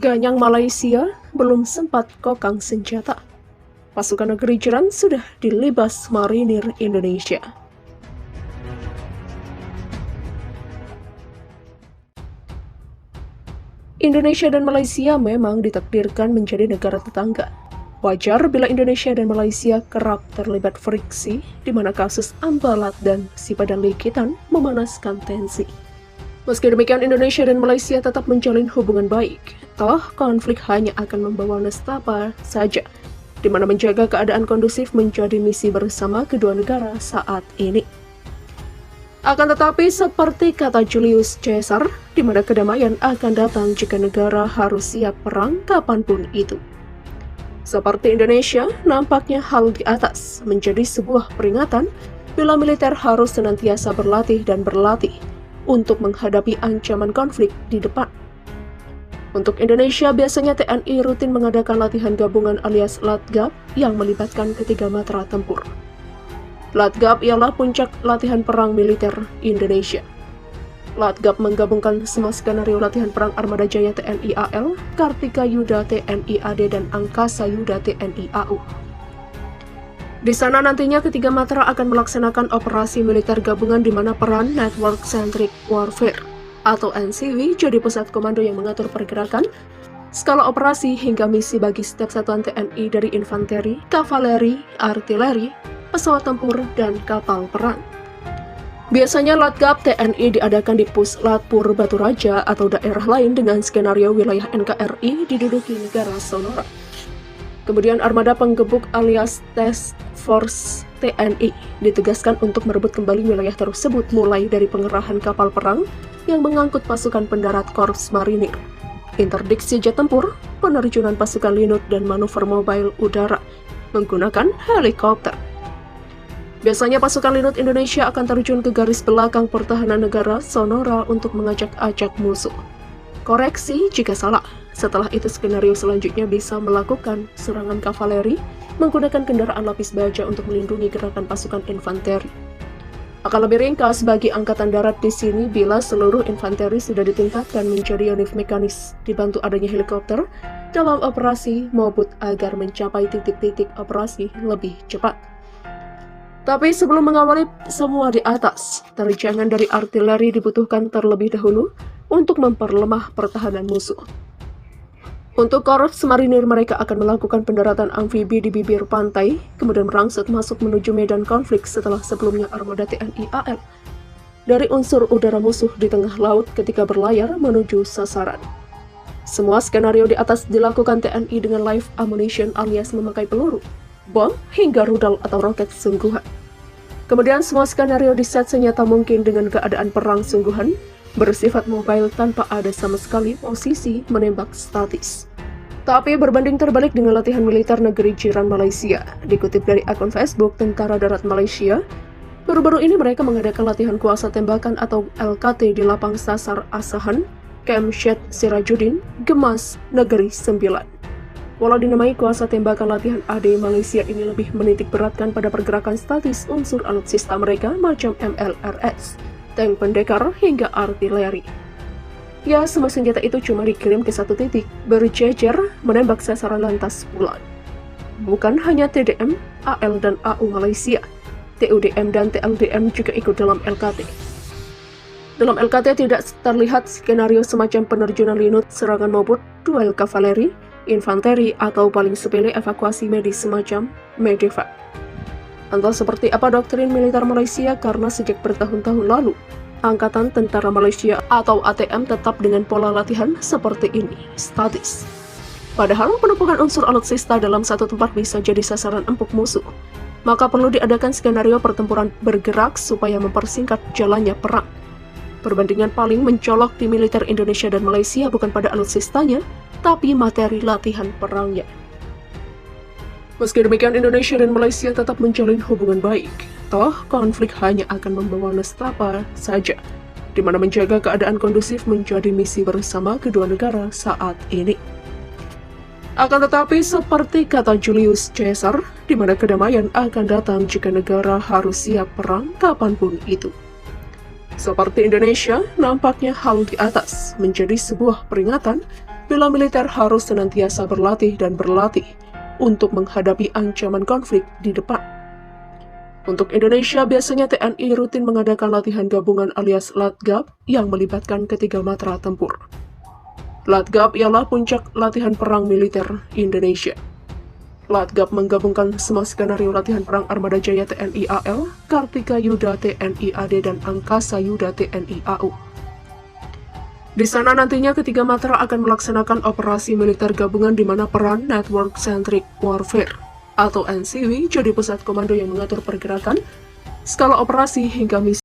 Ganyang Malaysia belum sempat kokang senjata. Pasukan negeri jiran sudah dilibas marinir Indonesia. Indonesia dan Malaysia memang ditakdirkan menjadi negara tetangga. Wajar bila Indonesia dan Malaysia kerap terlibat friksi, di mana kasus Ambalat dan Sipadalikitan memanaskan tensi. Meski demikian, Indonesia dan Malaysia tetap menjalin hubungan baik. Toh, konflik hanya akan membawa nestapa saja, di mana menjaga keadaan kondusif menjadi misi bersama kedua negara saat ini. Akan tetapi, seperti kata Julius Caesar, di mana kedamaian akan datang jika negara harus siap perang kapanpun itu. Seperti Indonesia, nampaknya hal di atas menjadi sebuah peringatan bila militer harus senantiasa berlatih dan berlatih untuk menghadapi ancaman konflik di depan. Untuk Indonesia, biasanya TNI rutin mengadakan latihan gabungan alias Latgab yang melibatkan ketiga matra tempur. Latgab ialah puncak latihan perang militer Indonesia. Latgab menggabungkan semua skenario latihan perang Armada Jaya TNI AL, Kartika Yuda TNI AD, dan Angkasa Yuda TNI AU. Di sana nantinya ketiga matra akan melaksanakan operasi militer gabungan di mana peran Network Centric Warfare atau NCW jadi pusat komando yang mengatur pergerakan, skala operasi hingga misi bagi setiap satuan TNI dari infanteri, kavaleri, artileri, pesawat tempur, dan kapal perang. Biasanya Latgab TNI diadakan di Puslat Pur Batu Raja atau daerah lain dengan skenario wilayah NKRI diduduki negara Sonora. Kemudian armada penggebuk alias Task Force TNI ditugaskan untuk merebut kembali wilayah tersebut mulai dari pengerahan kapal perang yang mengangkut pasukan pendarat Korps Marinir, interdiksi jet tempur, penerjunan pasukan Linut, dan manuver mobile udara menggunakan helikopter. Biasanya pasukan Linut Indonesia akan terjun ke garis belakang pertahanan negara Sonora untuk mengajak-ajak musuh. Koreksi jika salah. Setelah itu skenario selanjutnya bisa melakukan serangan kavaleri menggunakan kendaraan lapis baja untuk melindungi gerakan pasukan infanteri. Akan lebih ringkas bagi angkatan darat di sini bila seluruh infanteri sudah ditingkatkan menjadi unit mekanis dibantu adanya helikopter dalam operasi Mobut agar mencapai titik-titik operasi lebih cepat. Tapi sebelum mengawali semua di atas, terjangan dari artileri dibutuhkan terlebih dahulu untuk memperlemah pertahanan musuh. Untuk Korps Marinir, mereka akan melakukan pendaratan amfibi di bibir pantai, kemudian merangsek masuk menuju medan konflik setelah sebelumnya armada TNI AL dari unsur udara musuh di tengah laut ketika berlayar menuju sasaran. Semua skenario di atas dilakukan TNI dengan live ammunition alias memakai peluru, bom, hingga rudal atau roket sungguhan. Kemudian semua skenario diset senyata mungkin dengan keadaan perang sungguhan, bersifat mobile tanpa ada sama sekali posisi menembak statis. Tapi berbanding terbalik dengan latihan militer negeri jiran Malaysia. Dikutip dari akun Facebook Tentara Darat Malaysia, baru-baru ini mereka mengadakan latihan kuasa tembakan atau LKT di lapang sasar Asahan, Camp Syed Sirajuddin, Gemas, Negeri Sembilan. Walau dinamai kuasa tembakan, latihan AD Malaysia ini lebih menitik beratkan pada pergerakan statis unsur alutsista mereka macam MLRS, tank pendekar, hingga artileri. Ya, semua senjata itu cuma dikirim ke satu titik, berjejer menembak sasaran lantas bulan. Bukan hanya TDM, AL dan AU Malaysia, TUDM dan TLDM juga ikut dalam LKT. Dalam LKT tidak terlihat skenario semacam penerjunan Linut, serangan Mobut, duel kavaleri, infanteri, atau paling sepele evakuasi medis semacam medevac. Entah seperti apa doktrin militer Malaysia karena sejak bertahun-tahun lalu, Angkatan Tentara Malaysia atau ATM tetap dengan pola latihan seperti ini, statis. Padahal penumpukan unsur alutsista dalam satu tempat bisa jadi sasaran empuk musuh. Maka perlu diadakan skenario pertempuran bergerak supaya mempersingkat jalannya perang. Perbandingan paling mencolok di militer Indonesia dan Malaysia bukan pada alutsistanya, tapi materi latihan perangnya. Meski demikian, Indonesia dan Malaysia tetap menjalin hubungan baik. Toh, konflik hanya akan membawa nestapa saja, di mana menjaga keadaan kondusif menjadi misi bersama kedua negara saat ini. Akan tetapi, seperti kata Julius Caesar, di mana kedamaian akan datang jika negara harus siap perang kapanpun itu. Seperti Indonesia, nampaknya hal di atas menjadi sebuah peringatan bila militer harus senantiasa berlatih dan berlatih untuk menghadapi ancaman konflik di depan. Untuk Indonesia, biasanya TNI rutin mengadakan latihan gabungan alias LATGAP yang melibatkan ketiga matra tempur. LATGAP ialah puncak latihan perang militer Indonesia. LATGAP menggabungkan semua skenario latihan perang Armada Jaya TNI AL, Kartika Yuda TNI AD, dan Angkasa Yuda TNI AU. Di sana nantinya ketiga matra akan melaksanakan operasi militer gabungan di mana peran Network Centric Warfare atau NCW jadi pusat komando yang mengatur pergerakan, skala operasi hingga misi